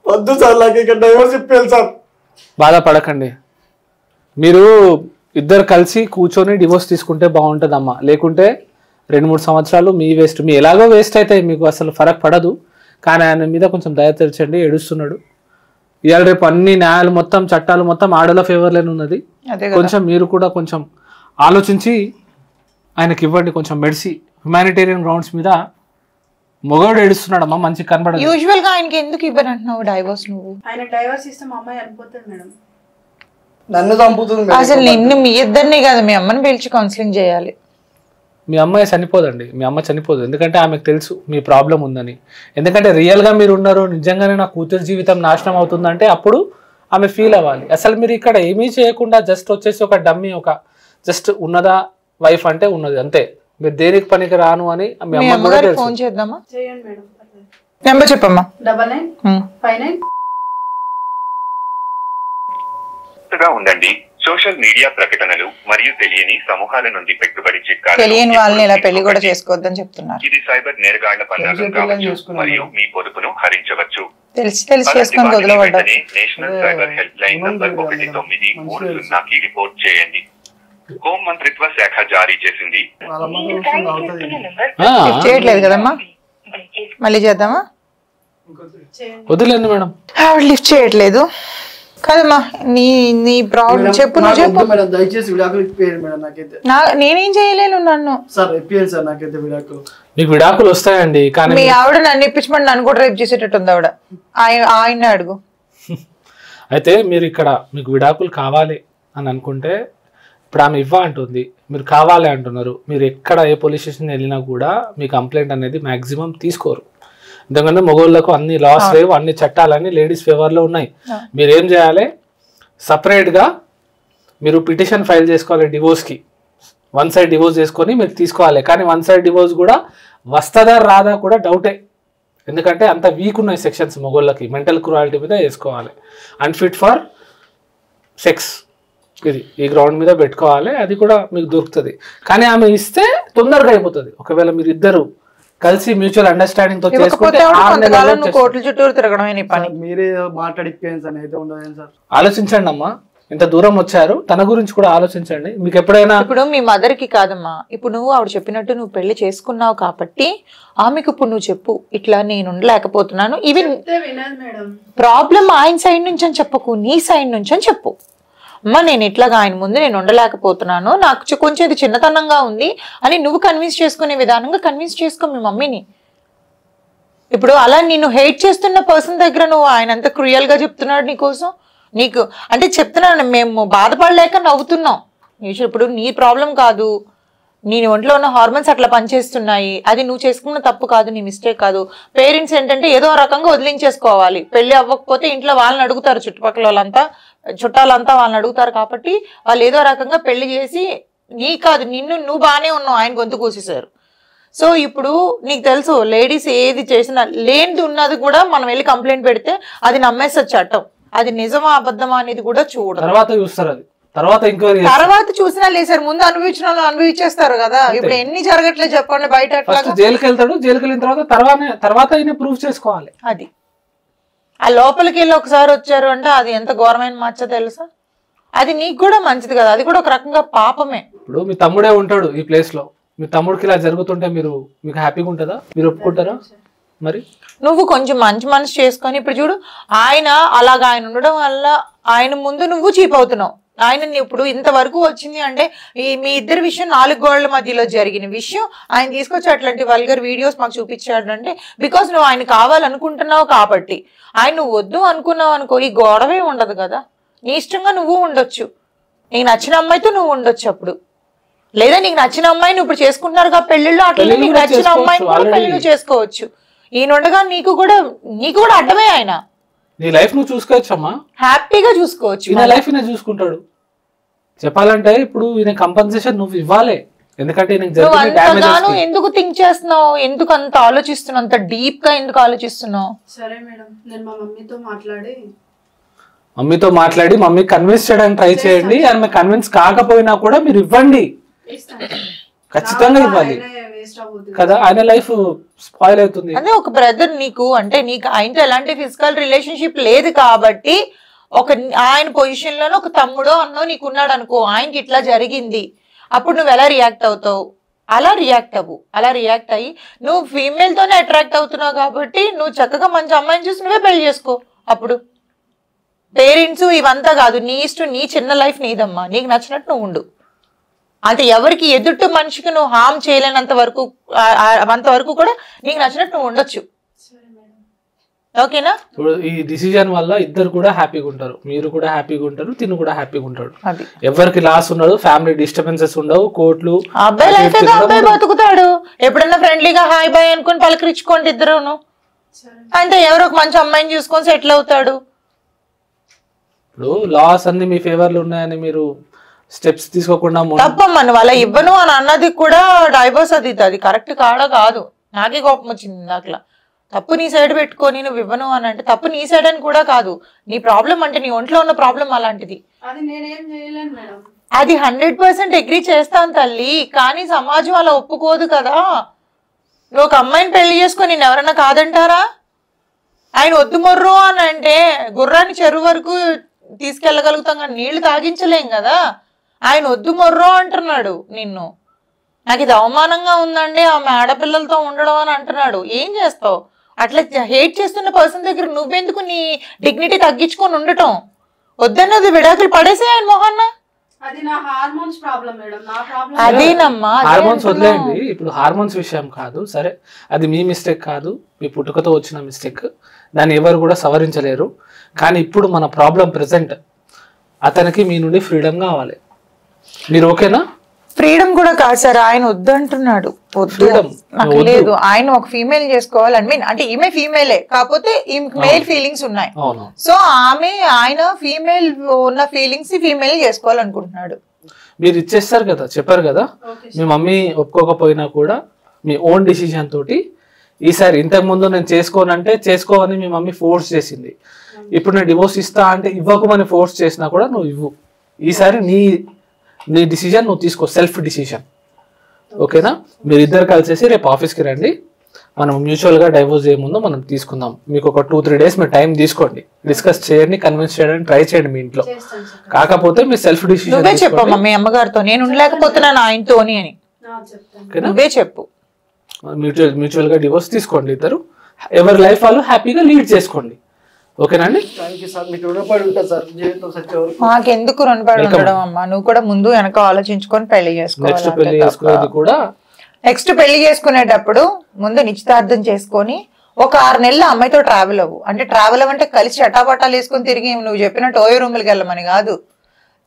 వద్దు సార్, నాకు ఇక్కడ డైవర్స్ చెప్పాలి సార్. బాధపడకండి, మీరు ఇద్దరు కలిసి కూర్చొని డివోర్స్ తీసుకుంటే బాగుంటుందమ్మా. లేకుంటే 2-3 సంవత్సరాలు మీ వేస్ట్, మీ ఎలాగో వేస్ట్ అయితే మీకు అసలు ఫరక్ పడదు. కానీ ఆయన మీద కొంచెం దయ తెరచండి, ఏడుస్తున్నాడు. ఇవాళ రేపు అన్ని న్యాయాలు మొత్తం చట్టాలు మొత్తం ఆడల ఫేవర్లోనే ఉన్నది. కొంచెం మీరు కూడా కొంచెం ఆలోచించి ఆయనకి ఇవ్వండి కొంచెం మెడిసి. హ్యుమానిటేరియన్ గ్రౌండ్స్ మీద మొగోడు ఏడుస్తున్నాడు అమ్మా, మంచి కనబడదు. యూజువల్ గా ఆయనకి ఎందుకు ఇవ్వనంటున్నావు డైవర్స్? నువ్వు ఆయన డైవర్స్ ఇస్తే మా అమ్మాయి అనిపోతుంది మేడం. నన్ను చంపుతుంది. అసలు నిన్ను మీ ఇద్దరిని కాదు మీ అమ్మని పిలిచి కౌన్సిలింగ్ చేయాలి. మీ అమ్మాయి చనిపోదండి, మీ అమ్మ చనిపోదు. ఎందుకంటే ఆమెకు తెలుసు మీ ప్రాబ్లం ఉందని. ఎందుకంటే రియల్గా మీరు ఉన్నారు, నిజంగానే నా కూతురు జీవితం నాశనం అవుతుందంటే అప్పుడు ఆమె ఫీల్ అవ్వాలి. అసలు మీరు ఇక్కడ ఏమీ చేయకుండా జస్ట్ వచ్చేసి ఒక డమ్మీ, ఒక జస్ట్ ఉన్నదా వైఫ్ అంటే ఉన్నది అంతే. మీరు దేనికి పనికి రాను అని మీ అమ్మ కూడా తెలుసు. ఫోన్ చేద్దామా? చేయండి మేడం. నెంబర్ చెప్పమ్మా. 9959. ఉండండి. సోషల్ మీడియా ప్రకటనలు మరియు తెలియని సమూహాల నుండి పెట్టుబడి చిట్కాలు. తెలియని వాళ్ళని ఇలా పెళ్లి కూడా చేసుకోవద్దని చెప్తున్నారు. ఇది సైబర్ నేరగాళ్ల పన్నాగం కావచ్చు మరియు మీ పొదుపును హరించవచ్చు. తెలిసి చేసుకొని వదిలబడ్డారు. National cyber help line number 1930కి రిపోర్ట్ చేయండి. హోం మంత్రిత్వ శాఖ జారీ చేసింది. చేయట్లేదు కదమ్మా, మళ్ళీ చేద్దామా? వదిలేండి మేడం. ఆవిడ లిఫ్ట్ చేయట్లేదు కదమ్మా. నీ ప్రాబ్లం చెప్పు, నువ్వు చెప్పు. దయచేసి విడాకులు ఇప్పియండి మేడం. నాకైతే నేనేం చేయలేను. నన్ను సార్ ఇప్పియండి సార్, నాకైతే విడాకులు. మీకు విడాకులు వస్తాయండి, కానీ మీ ఆవిడ నన్ను ఇప్పించమని నన్ను కూడా రేపు చేసేటట్టు ఉంది ఆవిడ. ఆయన అడుగు. అయితే మీరు ఇక్కడ మీకు విడాకులు కావాలి అని అనుకుంటే ఇప్పుడు ఆమె అంటుంది, మీరు కావాలి అంటున్నారు. మీరు ఎక్కడ ఏ పోలీస్ స్టేషన్ వెళ్ళినా కూడా మీ కంప్లైంట్ అనేది మ్యాక్సిమం తీసుకోరు. ఎందుకంటే మగవాళ్ళకు అన్ని లాస్ లేవు, అన్ని చట్టాలన్నీ లేడీస్ ఫేవర్లో ఉన్నాయి. మీరు ఏం చేయాలి, సపరేట్గా మీరు పిటిషన్ ఫైల్ చేసుకోవాలి డివోర్స్కి. వన్ సైడ్ డివోర్స్ చేసుకొని మీరు తీసుకోవాలి. కానీ వన్ సైడ్ డివోర్స్ కూడా వస్తుందా రాదా కూడా డౌటే. ఎందుకంటే అంత వీక్ ఉన్నాయి సెక్షన్స్ మగవాళ్ళకి. మెంటల్ క్రూయాలిటీ మీద వేసుకోవాలి, అన్ఫిట్ ఫర్ సెక్స్, ఇది ఈ గ్రౌండ్ మీద పెట్టుకోవాలి. అది కూడా మీకు దొరుకుతుంది. కానీ ఆమె ఇస్తే తొందరగా అయిపోతుంది. ఒకవేళ మీరు ఇద్దరు కలిసి మ్యూచువల్ అండర్స్టాండింగ్ తో చేసుకుంటే కోట్ల చుట్టూరు తిరగడమే నీ పని. మీరే మాట్లాడిపోయాను సార్, అయితే ఉండదు సార్. ఆలోచించండి అమ్మా, ఇంత దూరం వచ్చారు, తన గురించి కూడా ఆలోచించండి. మీకు ఎప్పుడైనా ఇప్పుడు మీ మదర్ కి కాదమ్మా, ఇప్పుడు నువ్వు ఆవిడ చెప్పినట్టు నువ్వు పెళ్లి చేసుకున్నావు కాబట్టి ఆమెకు ఇప్పుడు నువ్వు చెప్పు, ఇట్లా నేను ఉండలేకపోతున్నాను, ఈవెన్ ప్రాబ్లం ఆయన సైడ్ నుంచి అని చెప్పకు, నీ సైడ్ నుంచి అని చెప్పు. అమ్మ నేను ఇట్లాగా ఆయన ముందు నేను ఉండలేకపోతున్నాను, నాకు కొంచెం ఇది చిన్నతనంగా ఉంది అని నువ్వు కన్విన్స్ చేసుకునే విధానంగా కన్విన్స్ చేసుకో మీ మమ్మీని. ఇప్పుడు అలా నేను హేట్ చేస్తున్న పర్సన్ దగ్గర నువ్వు ఆయన అంత క్రూయల్ గా చెప్తున్నాడు నీకోసం, నీకు అంటే చెప్తున్నాను మేము బాధపడలేక నవ్వుతున్నాం. ఇప్పుడు నీ ప్రాబ్లం కాదు, నీ ఒంట్లో ఉన్న హార్మోన్స్ అట్లా పనిచేస్తున్నాయి, అది నువ్వు చేసుకున్న తప్పు కాదు, నీ మిస్టేక్ కాదు. పేరెంట్స్ ఏంటంటే ఏదో రకంగా వదిలించేసుకోవాలి. పెళ్లి అవ్వకపోతే ఇంట్లో వాళ్ళని అడుగుతారు, చుట్టుపక్కల వాళ్ళంతా చుట్టాలంతా వాళ్ళని అడుగుతారు. కాబట్టి వాళ్ళు ఏదో రకంగా పెళ్లి చేసి నీ కాదు నువ్వు బాగానే ఉన్నావు ఆయన గొంతు కూసేశారు. సో ఇప్పుడు నీకు తెలుసు లేడీస్ ఏది చేసినా లేనిది ఉన్నది కూడా మనం వెళ్ళి కంప్లైంట్ పెడితే అది నమ్మేస్తారు చట్టం. అది నిజమా అబద్ధమా అనేది కూడా చూడరు, తర్వాత చూస్తారు. అది తర్వాత చూసినా లేసారు, ముందు అనుభవించిన వాళ్ళు అనుభవించేస్తారు కదా. ఇప్పుడు ఎన్ని జరగట్లేదు చెప్పండి బయట. జైలుకి వెళ్తాడు, జైలుకి వెళ్ళిన తర్వాత అయినా ప్రూవ్ చేసుకోవాలి. అది ఆ లోపలికి వెళ్ళి ఒకసారి వచ్చారు అంటే అది ఎంత ఘోరమైన మచ్చ తెలుసా. అది నీకు కూడా మంచిది కదా, అది కూడా ఒక రకంగా పాపమే. ఇప్పుడు మీ తమ్ముడే ఉంటాడు ఈ ప్లేస్ లో, మీ తమ్ముడికి ఇలా జరుగుతుంటే మీకు హ్యాపీగా ఉంటుందా? మీరు ఒప్పుకుంటారా? మరి నువ్వు కొంచెం మంచి మనసు చేసుకొని ఇప్పుడు చూడు, ఆయన అలాగా ఆయన ఉండడం వల్ల ఆయన ముందు నువ్వు చీప్ అవుతున్నావు. ఆయన ఇప్పుడు ఇంతవరకు వచ్చింది అంటే మీ ఇద్దరి విషయం 4 గోడల మధ్యలో జరిగిన విషయం ఆయన తీసుకొచ్చి అట్లాంటి వల్గర్ వీడియోస్ మాకు చూపించాడు అంటే బికాస్ నువ్వు ఆయన కావాలనుకుంటున్నావు కాబట్టి. ఆయన నువ్వు వద్దు అనుకున్నావు అనుకో ఈ గొడవే ఉండదు కదా, నీ ఇష్టంగా నువ్వు ఉండొచ్చు, నీకు నచ్చిన అమ్మాయితో నువ్వు ఉండొచ్చు అప్పుడు. లేదా నీకు నచ్చిన అమ్మాయిని ఇప్పుడు చేసుకుంటున్నారు కదా పెళ్లిళ్ళు, అట్లా నీకు నచ్చిన అమ్మాయిని కూడా పెళ్లి చేసుకోవచ్చు. ఈయన ఉండగా నీకు కూడా అడ్డమే. ఆయన నీ లైఫ్ నువ్వు చూసుకోవచ్చమ్మా, హ్యాపీగా చూసుకోవచ్చు. ఈయన లైఫ్ ఈయన చూసుకుంటాడు. చెప్పాలంటే ఇప్పుడు ఈయన కంపెన్సేషన్ నువ్వు ఇవ్వాలి. ఎందుకంటే ఎందుకు థింక్ చేస్తున్నావు, ఎందుకు అంత ఆలోచిస్తున్నావు, అంత డీప్ గా ఎందుకు ఆలోచిస్తున్నావు? సరే మేడం, నేను మా మమ్మీతో మాట్లాడి మమ్మీ కన్విన్స్ చేయడానికి ట్రై చేయండి. ఆమె కన్విన్స్ కాకపోయినా కూడా మీరు ఇవ్వండి, ఖచ్చితంగా ఇవ్వాలి కదా. ఆయన లైఫ్ స్పాయిల్ అవుతుంది. అదే ఒక బ్రదర్ నీకు అంటే నీకు ఆయనతో ఎలాంటి ఫిజికల్ రిలేషన్షిప్ లేదు కాబట్టి ఒక ఆయన పొజిషన్ లోనే ఒక తమ్ముడో అన్నో నీకు ఉన్నాడు అనుకో, ఆయనకి ఇట్లా జరిగింది, అప్పుడు నువ్వు ఎలా రియాక్ట్ అవుతావు? అలా రియాక్ట్ అవ్వు. అలా రియాక్ట్ అయ్యి నువ్వు ఫీమేల్ తోనే అట్రాక్ట్ అవుతున్నావు కాబట్టి నువ్వు చక్కగా మంచి అమ్మాయిని చూసి నువ్వే పెళ్లి చేసుకో. అప్పుడు పేరెంట్స్ ఇవంతా కాదు, నీ ఇష్టం, నీ చిన్న లైఫ్ నీదమ్మా, నీకు నచ్చినట్టు నువ్వు ఉండు. అంటే ఎవరికి ఎదుటి మనిషికి నువ్వు హామ్ చేయలేనంత వరకు అంతవరకు కూడా నీకు నచ్చినట్టు నువ్వు ఉండొచ్చు. ఓకేనా? ఇప్పుడు ఈ డిసిజన్ వల్ల ఇద్దరు కూడా హ్యాపీగా ఉంటారు, మీరు కూడా హ్యాపీగా ఉంటారు, తిను కూడా హ్యాపీగా ఉంటాడు. అది ఎవరికి లాస్ ఉండదు, ఫ్యామిలీ డిస్టర్బెన్సెస్ ఉండవు, కోర్టులు. అబ్బాయి లైఫ్ ఏదో అబ్బాయి బతుకుతాడు. ఎప్పుడన్నా ఫ్రెండ్లీగా హాయ్ బాయ్ అనుకుని పలకరించుకోండి ఇద్దరును, అంటే ఎవరో ఒక మంచి అమ్మాయిని చూసుకొని సెటిల్ అవుతాడు. ఇప్పుడు లాస్ అన్ని మీ ఫేవర్లు ఉన్నాయని మీరు స్టెప్స్ తీసుకోకుండా తప్పమ్మా. నువ్వు అలా ఇవ్వను అని అన్నది కూడా డైవర్స్, అది కరెక్ట్ కాడా కాదు. నాకే కోపం వచ్చింది ఇందాకలా. తప్పు నీ సైడ్ పెట్టుకొని నువ్వు ఇవ్వను అని అంటే తప్పు నీ సైడ్ అని కూడా కాదు, నీ ప్రాబ్లం అంటే నీ ఒంట్లో ఉన్న ప్రాబ్లం అలాంటిది. అది 100% అగ్రీ చేస్తాను తల్లి, కానీ సమాజం అలా ఒప్పుకోదు కదా. నువ్వు ఒక అమ్మాయిని పెళ్లి చేసుకొని నేను ఎవరన్నా కాదంటారా? ఆయన వద్దు మొర్రు అని అంటే గుర్రాన్ని చెరువు వరకు తీసుకెళ్ళగలుగుతాం కానీ నీళ్లు తాగించలేం కదా. ఆయన వద్దు మొర్రో అంటున్నాడు నిన్ను. నాకు ఇది అవమానంగా ఉందండి ఆమె ఆడపిల్లలతో ఉండడం అని అంటున్నాడు. ఏం చేస్తావు? అట్లా హేట్ చేస్తున్న పర్సన్ దగ్గర నువ్వెందుకు నీ డిగ్నిటీ తగ్గించుకొని ఉండటం? వద్దన్నది విడాకులు పడేసే ఆయన మొహన్న. అదేనమ్మా, హార్మోన్స్ వదిలేయండి. ఇప్పుడు హార్మోన్స్ విషయం కాదు, సరే అది మీ మిస్టేక్ కాదు, మీ పుట్టుకతో వచ్చిన మిస్టేక్, దాన్ని ఎవరు కూడా సవరించలేరు. కానీ ఇప్పుడు మన ప్రాబ్లం ప్రెసెంట్, అతనికి మీ నుండి ఫ్రీడమ్ కావాలి. మీరు ఓకేనా? ఫ్రీడమ్ కూడా కాదు సార్, ఆయన వద్దంటున్నాడు. వద్దు నాకు లేదు, ఆయన ఒక ఫీమేల్ చేసుకోవాలని మీన్ అంటే ఈమె ఫీమేలే కాకపోతే ఈ మేల్ ఫీలింగ్స్ ఉన్నాయి. సో ఆయన ఫీమేల్ ఉన్న ఫీలింగ్స్ ఫీమేల్ చేసుకోవాలనుకుంటున్నాడు. మీరు ఇచ్చేస్తారు కదా, చెప్పారు కదా, మీ మమ్మీ ఒప్పుకోకపోయినా కూడా మీ ఓన్ డిసిజన్ తోటి ఈసారి, ఇంతకు ముందు నేను చేసుకోనంటే చేసుకోవని మీ మమ్మీ ఫోర్స్ చేసింది, ఇప్పుడు నేను డివోర్స్ ఇస్తా అంటే ఇవ్వకమని ఫోర్స్ చేసినా కూడా నువ్వు ఇవ్వు. ఈసారి నీ డిసిజన్ నువ్వు తీసుకో, సెల్ఫ్ డిసిజన్. ఓకేనా? మీరు ఇద్దరు కలిసేసి రేపు ఆఫీస్కి రండి, మనం మ్యూచువల్గా డైవోర్స్ చేయే ముందు మనం తీసుకుందాం. మీకు ఒక 2-3 days మీరు టైం తీసుకోండి, డిస్కస్ చేయండి, కన్విన్స్ చేయడానికి ట్రై చేయండి మీ ఇంట్లో. కాకపోతే మీ సెల్ఫ్ డిసిజన్ నువ్వే చెప్పమ్మా మీ అమ్మగారితో, నేను ఉండలేకపోతున్నాను ఆయనతోని అని నువ్వే చెప్పు. మ్యూచువల్గా డివోర్స్ తీసుకోండి, ఇద్దరు ఎవరి లైఫ్ వాళ్ళు హ్యాపీగా లీడ్ చేసుకోండి. ఓకేనండి? మాకెందుకు రుణపడి ఉండడం అమ్మా, నువ్వు కూడా ముందు వెనక ఆలోచించుకొని పెళ్లి చేసుకోవాలి. నెక్స్ట్ పెళ్లి చేసుకునేటప్పుడు ముందు నిశ్చితార్థం చేసుకొని ఒక 6 నెలలు అమ్మాయితో ట్రావెల్ అవ్వు. అంటే ట్రావెల్ అవ్వంటే కలిసి చటాపటాలు వేసుకొని తిరిగి నువ్వు చెప్పినట్టు ఓయో రూమ్లకి వెళ్ళమని కాదు,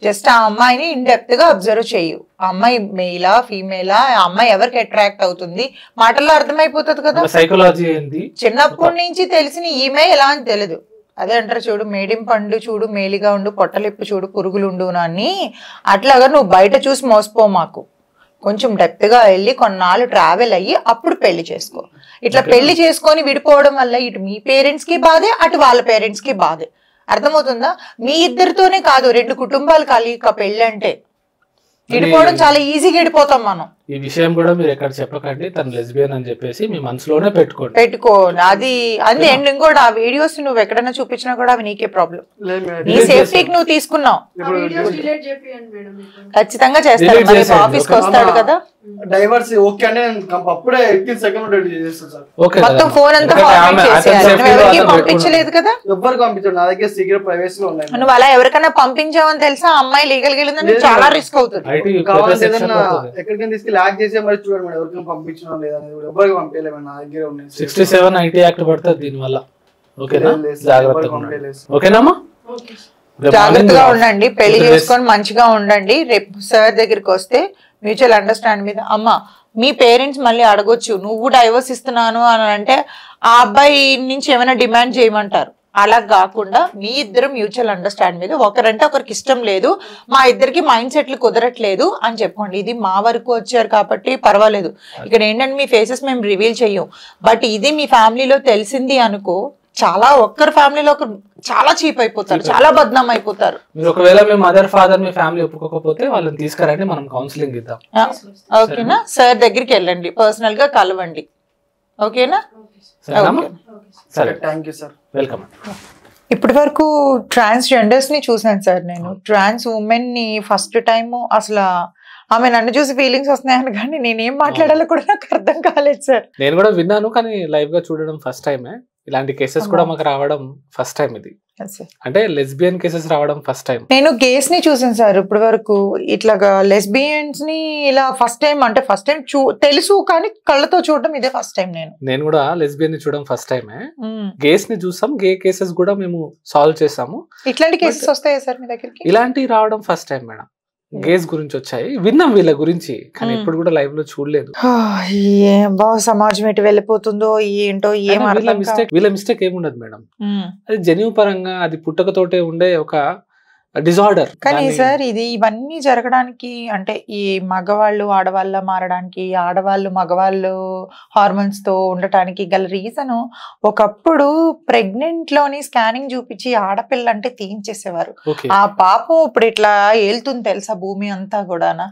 జస్ట్ ఆ అమ్మాయిని ఇన్ డెప్త్ గా అబ్జర్వ్ చేయు. ఆ అమ్మాయి మెయిలా ఫీమేలా, ఆ అమ్మాయి ఎవరికి అట్రాక్ట్ అవుతుంది, మాటల్లో అర్థమైపోతుంది కదా. సైకాలజీ ఏంది చిన్నప్పటి నుంచి తెలిసిన ఈమె ఎలా అని తెలియదు. అదే అంటారు చూడు, మేడిం పండు చూడు మేలిగా ఉండు, పొట్టలిప్పు చూడు పురుగులుండు అని. అట్లాగా నువ్వు బయట చూసి మోసపో మాకు. కొంచెం డెప్త్ గా వెళ్ళి కొన్నాళ్ళు ట్రావెల్ అయ్యి అప్పుడు పెళ్లి చేసుకో. ఇట్లా పెళ్లి చేసుకొని విడిపోవడం వల్ల ఇటు మీ పేరెంట్స్ కి బాధే, అటు వాళ్ళ పేరెంట్స్ కి బాధే. అర్థమవుతుందా? మీ ఇద్దరితోనే కాదు, 2 కుటుంబాలు కలిగి పెళ్లి అంటే విడిపోవడం చాలా ఈజీగా విడిపోతాం మనం. ఈ విషయం కూడా మీరు ఎక్కడ చెప్పకండి, తను లెస్బియన్ అని చెప్పేసి మీ మనసులోనే పెట్టుకోండి. అది అంతే. అండ్ ఇంకోటి, ఆ వీడియోస్ నువ్వు ఎక్కడైనా చూపించినా కూడా అవి నీకే ప్రాబ్లం. నీ సేఫ్టీకి నువ్వు తీసుకున్నావు, ఖచ్చితంగా చేస్తాను. ఆఫీస్ కి వస్తాడు కదా, డైవర్స్ ఓకే అంటే అప్పుడే 18 సెకండ్ చేస్తాను సార్. మొత్తం ఫోన్ అంతా పంపించలేదు కదా, ఎవరికి పంపించాడు, నా దగ్గర సీక్రెట్ ప్రైవసీ ఉన్నాయి. నువ్వు అలా ఎవరికైనా పంపించావని తెలుసా, అమ్మాయి లీగల్ వెళ్ళిందని చాలా రిస్క్ అవుతుంది. ఎక్కడికైనా తీసుకెళ్ళి లాక్ చేసే మరి చూడండి మేడం, ఎవరికైనా పంపించడం లేదని ఎవరికి పంపించలేదు, నా దగ్గర ఉన్నాయి. 67 ఐటీ యాక్ట్ పడుతుంది దీని వల్ల. ఓకేనా? ఓకేనామా? జాగ్రత్తగా ఉండండి, పెళ్లి చేసుకొని మంచిగా ఉండండి. రేపు సార్ దగ్గరికి వస్తే మ్యూచువల్ అండర్స్టాండ్ మీద అమ్మ మీ పేరెంట్స్ మళ్ళీ అడగొచ్చు, నువ్వు డైవర్స్ ఇస్తున్నాను అని అంటే ఆ అబ్బాయి నుంచి ఏమైనా డిమాండ్ చేయమంటారు. అలా కాకుండా మీ ఇద్దరు మ్యూచువల్ అండర్స్టాండ్ మీద ఒకరంటే ఒకరికి ఇష్టం లేదు, మా ఇద్దరికి మైండ్ సెట్లు కుదరట్లేదు అని చెప్పుకోండి. ఇది మా వరకు వచ్చారు కాబట్టి పర్వాలేదు. ఇక్కడ ఏంటంటే మీ ఫేసెస్ మేము రివీల్ చెయ్యం, బట్ ఇది మీ ఫ్యామిలీలో తెలిసింది అనుకో, చాలా ఒక్కరి ఫ్యామిలీలో చాలా చీప్ అయిపోతారు, చాలా బద్నాం అయిపోతారు. మీరు ఒకవేళ మీ మదర్ ఫాదర్ మీ ఫ్యామిలీ ఒప్పుకోకపోతే వాళ్ళని తీసుకురండి, మనం కౌన్సిలింగ్ ఇద్దాం. ఓకేనా? సార్ దగ్గరికి వెళ్ళండి, పర్సనల్ గా కలవండి. ఓకేనా? సరే, థ్యాంక్ యూ సార్, వెల్కమ్. ఇప్పటి వరకు ట్రాన్స్జెండర్స్ ని చూసాను సార్ నేను. ట్రాన్స్ ఉమెన్ ని ఫస్ట్ టైం అసలు ఆమె నన్ను చూసి ఫీలింగ్స్ వస్తున్నాయని కానీ నేనేం మాట్లాడాలో కూడా నాకు అర్థం కాలేదు సార్. నేను కూడా విన్నాను కానీ లైవ్ గా చూడడం ఫస్ట్ టైమే. ఇలాంటి కేసెస్ కూడా మాకు రావడం ఫస్ట్ టైం ఇది. అంటే లెస్బియన్ కేసెస్ రావడం ఫస్ట్ టైం. నేను కేస్ ని చూసాను సార్ ఇప్పటి వరకు. ఇట్లాగా లెస్బియన్స్ ని ఇలా ఫస్ట్ టైం అంటే ఫస్ట్ టైం తెలుసు కానీ కళ్ళతో చూడడం ఇదే ఫస్ట్ టైం. నేను కూడా లెస్బియన్ ని చూడడం ఫస్ట్ టైమే. గేస్ ని చూసాం, గే కేసెస్ కూడా మేము సాల్వ్ చేసాము. ఇట్లాంటి కేసెస్ వస్తాయా సార్ మీ దగ్గరికి? ఇలాంటివి రావడం ఫస్ట్ టైం మేడం. గేస్ గురించి వచ్చాయి, విన్నాం వీళ్ళ గురించి, కానీ ఇప్పుడు కూడా లైవ్ లో చూడలేదు. ఏం బాగా సమాజం ఎటు వెళ్ళిపోతుందో ఏంటో ఏం వీళ్ళ మిస్టేక్ ఏముండదు మేడం. అది జన్యు పరంగా అది పుట్టకతోటే ఉండే ఒక డిజార్డర్. కానీ సార్ ఇవన్నీ జరగడానికి అంటే ఈ మగవాళ్ళు ఆడవాళ్ళ మారడానికి, ఆడవాళ్ళు మగవాళ్ళు హార్మోన్స్ తో ఉండటానికి గల రీజన్, ఒకప్పుడు ప్రెగ్నెంట్ లోని స్కానింగ్ చూపించి ఆడపిల్ల అంటే తీయించేసేవారు. ఆ పాపం ఇప్పుడు ఇట్లా ఏళ్తుంది తెలుసా భూమి అంతా కూడానా?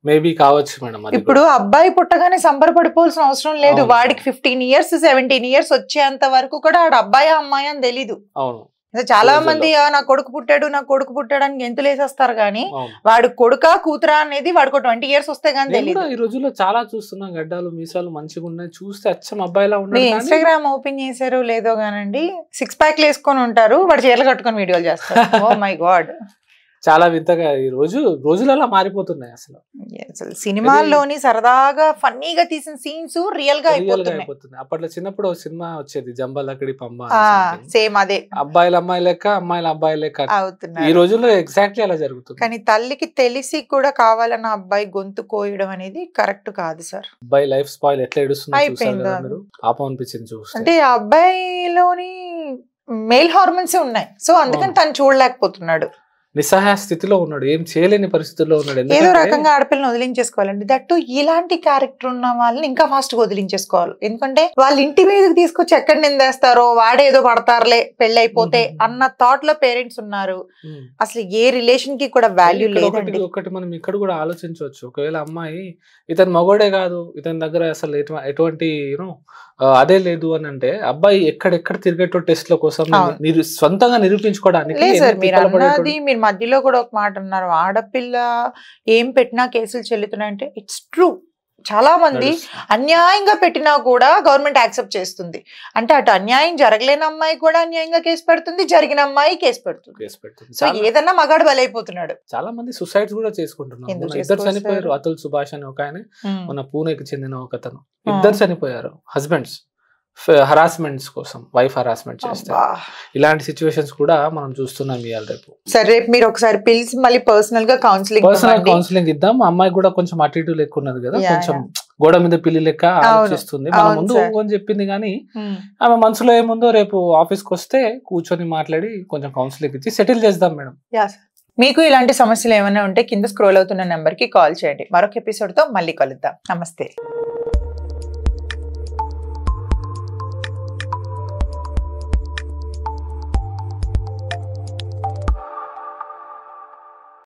మేబీ కావచ్చు మేడం. ఇప్పుడు అబ్బాయి పుట్టగానే సంబరపడిపోవాల్సిన అవసరం లేదు. వాడికి 15 years 17 years వచ్చేంత వరకు కూడా ఆడ అబ్బాయి అమ్మాయి అని తెలీదు. అవును, చాలా మంది నా కొడుకు పుట్టాడు అని గెంతులు వేసేస్తారు కానీ వాడు కొడుకా కూతురా అనేది వాడికి 20 years వస్తే గానీ తెలియదు. ఈ రోజుల్లో చాలా చూస్తున్నాం, గడ్డాలు మీసాలు మంచిగా ఉన్నాయి, చూస్తే అచ్చం అబ్బాయిలా ఉన్నాయి. ఇన్స్టాగ్రామ్ ఓపెన్ చేశారు లేదో గానండి, 6 pack వేసుకొని ఉంటారు, వాడు చీరలు కట్టుకొని వీడియోలు చేస్తారు. ఓ మై గాడ్, చాలా వింతగా ఈ రోజులలో మారిపోతున్నాయి. అసలు సినిమాల్లోని సరదాగా ఫన్నీగా తీసిన సీన్స్ రియల్ గా అయిపోతున్నాయి. అప్పట్లో చిన్నప్పుడు సినిమా వచ్చేది జంబలకడి పంబ, సేమ్ అదే, అబ్బాయిల అమ్మాయి లెక్క అమ్మాయిల అబ్బాయి లెక్క అవుతున్నాయి. ఈ రోజుల్లో ఎగ్జాక్ట్లీ అలా జరుగుతుంది. కానీ తల్లికి తెలిసి కూడా కావాలన్న అబ్బాయి గొంతు కోయడం అనేది కరెక్ట్ కాదు సార్. అబ్బాయి లైఫ్ స్పాయిల్ ఎట్లా ఏడుస్తుంది, పాపం అనిపించింది చూస్తే. అంటే ఆ అబ్బాయిలోని మేల్ హార్మోన్స్ ఉన్నాయి, సో అందుకని తను చూడలేకపోతున్నాడు, నిస్సహాయ స్థితిలో ఉన్నాడు, ఏం చేయలేని పరిస్థితుల్లో ఉన్నాడు. ఏదో రకంగా ఆడపిల్లని వదిలించేసుకోవాలండి. దట్టు ఇలాంటి క్యారెక్టర్ ఉన్న వాళ్ళని ఇంకా ఫాస్ట్ గా వదిలించేసుకోవాలి. ఎందుకంటే వాళ్ళు ఇంటి మీదకి తీసుకొచ్చి ఎక్కడ నిందేస్తారో, వాడేదో పడతారులే పెళ్లి అయిపోతే అన్న థాట్ లో పేరెంట్స్ ఉన్నారు. అసలు ఏ రిలేషన్ కి కూడా వాల్యూ లేదండి. ఒకటి మనం ఇక్కడ కూడా ఆలోచించవచ్చు, ఒకవేళ అమ్మాయి ఇతను మగోడే కాదు, ఇతని దగ్గర అసలు ఎటువంటి అదే లేదు అని అంటే, అబ్బాయి ఎక్కడెక్కడ తిరిగేటో టెస్ట్ ల కోసం సొంతంగా నిరూపించుకోవడానికి. మీరు మధ్యలో కూడా ఒక మాట అన్నారు, ఆడపిల్ల ఏం పెట్టినా కేసులు చెల్లుతున్నాయంటే ఇట్స్ ట్రూ. చాలా మంది అన్యాయంగా పెట్టినా కూడా గవర్నమెంట్ యాక్సెప్ట్ చేస్తుంది. అంటే అటు అన్యాయం జరగలేని అమ్మాయి కూడా అన్యాయంగా కేసు పెడుతుంది, జరిగిన అమ్మాయి కేసు పెడుతుంది. సో ఏదన్నా మగాడు బలైపోతున్నాడు. చాలా మంది సుసైడ్ కూడా చేసుకుంటున్నారు. ఇద్దరు చనిపోయారు. అతుల్ సుభాష్ అని ఒక ఆయన, మన పూణేకి చెందిన ఒకతను, ఇద్దరు చనిపోయారు హస్బెండ్స్ హరాస్మెంట్స్ కోసం, వైఫ్ హరాస్మెంట్ చేస్తే. ఇలాంటి సిచ్యువేషన్స్ కూడా మనం చూస్తున్నాం ఇవాళ రేపు. సరే, రేపు మీరు ఒకసారి పిలిచి మళ్ళీ పర్సనల్ గా కౌన్సిలింగ్ ఇద్దాం. అమ్మాయి కూడా కొంచెం అటు ఇటు లెక్క ఉన్నది కదా, కొంచెం గోడ మీద పిల్లి లెక్క ఆలోచిస్తుంది. మన ముందు అని చెప్పింది కానీ ఆమె మనసులో ఏముందో రేపు ఆఫీస్కి వస్తే కూర్చొని మాట్లాడి కొంచెం కౌన్సిలింగ్ ఇచ్చి సెటిల్ చేద్దాం మేడం. మీకు ఇలాంటి సమస్యలు ఏమైనా ఉంటే కింద స్క్రోల్ అవుతున్న నెంబర్ కి కాల్ చేయండి. మరొక ఎపిసోడ్ తో మళ్ళీ కలుద్దాం. నమస్తే.